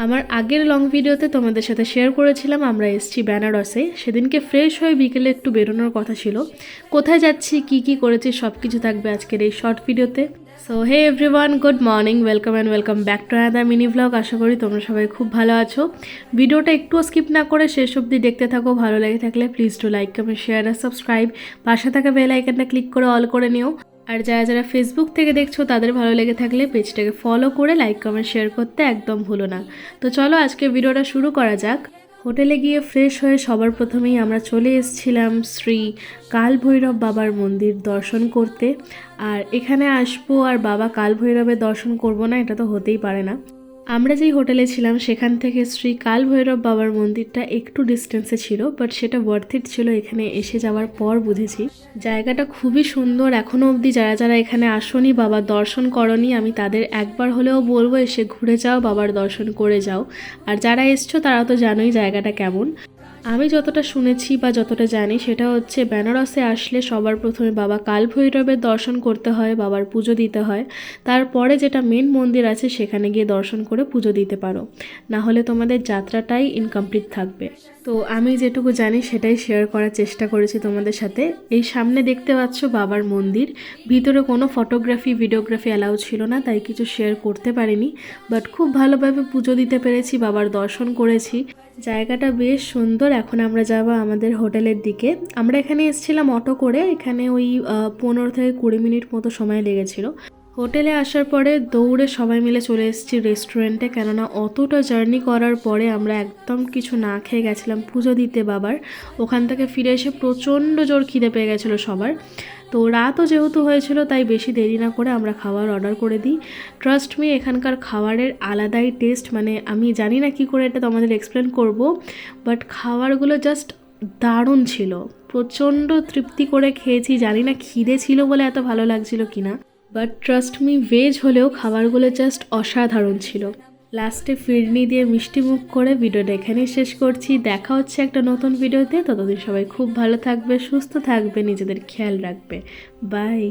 আমার আগের লং ভিডিওতে তোমাদের সাথে শেয়ার করেছিলাম আমরা এসেছি বেনারসে। সেদিনকে ফ্রেশ হয়ে বিকেলে একটু বেরোনোর কথা ছিল। কোথায় যাচ্ছি, কি কি করেছি সব কিছু থাকবে আজকের এই শর্ট ভিডিওতে। So hey everyone, good morning, welcome back to another mini blog. আশা করি তোমরা সবাই খুব ভালো আছো। ভিডিওটা একটুও স্কিপ না করে শেষ অবধি দেখতে থাকো। ভালো লেগে থাকলে please to like, comment, share আর সাবস্ক্রাইব। পাশে থাকা বেল আইকনটা ক্লিক করে অল করে নিও। আর যারা যারা ফেসবুক থেকে দেখছো তাদের ভালো লেগে থাকলে পেজটাকে ফলো করে লাইক, কমেন্ট, শেয়ার করতে একদম ভুলো না। তো চলো আজকে ভিডিওটা শুরু করা যাক। হোটেলে গিয়ে ফ্রেশ হয়ে সবার প্রথমেই আমরা চলে এসেছিলাম শ্রী কাল ভৈরব বাবার মন্দির দর্শন করতে। আর এখানে আসবো আর বাবা কাল ভৈরবের দর্শন করব না, এটা তো হতেই পারে না। আমরা যেই হোটেলে ছিলাম সেখান থেকে শ্রী কাল ভৈরব বাবার মন্দিরটা একটু ডিস্টেন্সে ছিল, বাট সেটা ওয়ার্থ ইট ছিল। এখানে এসে যাওয়ার পর বুঝেছি জায়গাটা খুবই সুন্দর। এখনও অবধি যারা যারা এখানে আসনি, বাবার দর্শন করনি, আমি তাদের একবার হলেও বলবো এসে ঘুরে যাও, বাবার দর্শন করে যাও। আর যারা এসছো তারা তো জানোই জায়গাটা কেমন। আমি যতটা শুনেছি বা যতটা জানি সেটা হচ্ছে বেনারসে আসলে সবার প্রথমে বাবা কাল ভৈরবের দর্শন করতে হয়, বাবার পুজো দিতে হয়। তারপরে যেটা মেন মন্দির আছে সেখানে গিয়ে দর্শন করে পুজো দিতে পারো, না হলে তোমাদের যাত্রাটাই ইনকমপ্লিট থাকবে। তো আমি যেটুকু জানি সেটাই শেয়ার করার চেষ্টা করেছি তোমাদের সাথে। এই সামনে দেখতে পাচ্ছ বাবার মন্দির, ভিতরে কোনো ফটোগ্রাফি ভিডিওগ্রাফি অ্যালাউ ছিল না, তাই কিছু শেয়ার করতে পারিনি। বাট খুব ভালোভাবে পুজো দিতে পেরেছি, বাবার দর্শন করেছি। জায়গাটা বেশ সুন্দর। এখন আমরা যাব আমাদের হোটেলের দিকে। আমরা এখানে এসেছিলাম অটো করে, এখানে ওই 15 থেকে 20 মিনিট মতো সময় লেগেছিল। হোটেলে আসার পরে দৌড়ে সবাই মিলে চলে এসেছি রেস্টুরেন্টে, কেননা অতটা জার্নি করার পরে আমরা একদম কিছু না খেয়ে গেছিলাম পুজো দিতে বাবার। ওখান থেকে ফিরে এসে প্রচণ্ড জোর খিদে পেয়ে গেছিলো সবার। তো রাতও যেহেতু হয়েছিল তাই বেশি দেরি না করে আমরা খাবার অর্ডার করে দিই। ট্রাস্ট মি, এখানকার খাবারের আলাদাই টেস্ট, মানে আমি জানি না কি করে এটা তোমাদের এক্সপ্লেন করব, বাট খাবারগুলো জাস্ট দারুণ ছিল। প্রচণ্ড তৃপ্তি করে খেয়েছি, জানি না খিদে ছিল বলে এত ভালো লাগছিল কিনা, বাট ট্রাস্ট মি ভেজ হলেও খাবারগুলো জাস্ট অসাধারণ ছিল। লাস্টে ফিরনি দিয়ে মিষ্টি মুখ করে ভিডিওটা এখানেই শেষ করছি। দেখা হচ্ছে একটা নতুন ভিডিওতে। ততদিন সবাই খুব ভালো থাকবে, সুস্থ থাকবে, নিজেদের খেয়াল রাখবে। বাই।